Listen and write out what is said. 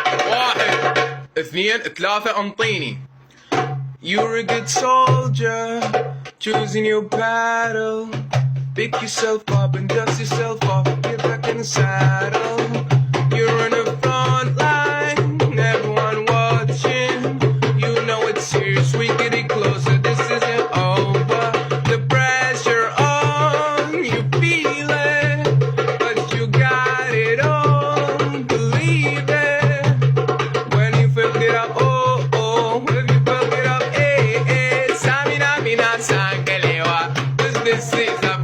واحد اثنين ثلاثة انطيني. You're a good soldier, choosing your battle. Pick yourself up and dust yourself off, get back in the saddle. You're on the front line, everyone watching. You know it's serious, we getting closer, this isn't over. The pressure on, you feel it, but you got it all, believe it. When you felt it up, oh, oh, when you felt it up, eh, eh. Samina, mina, sangalewa, 'cause this is a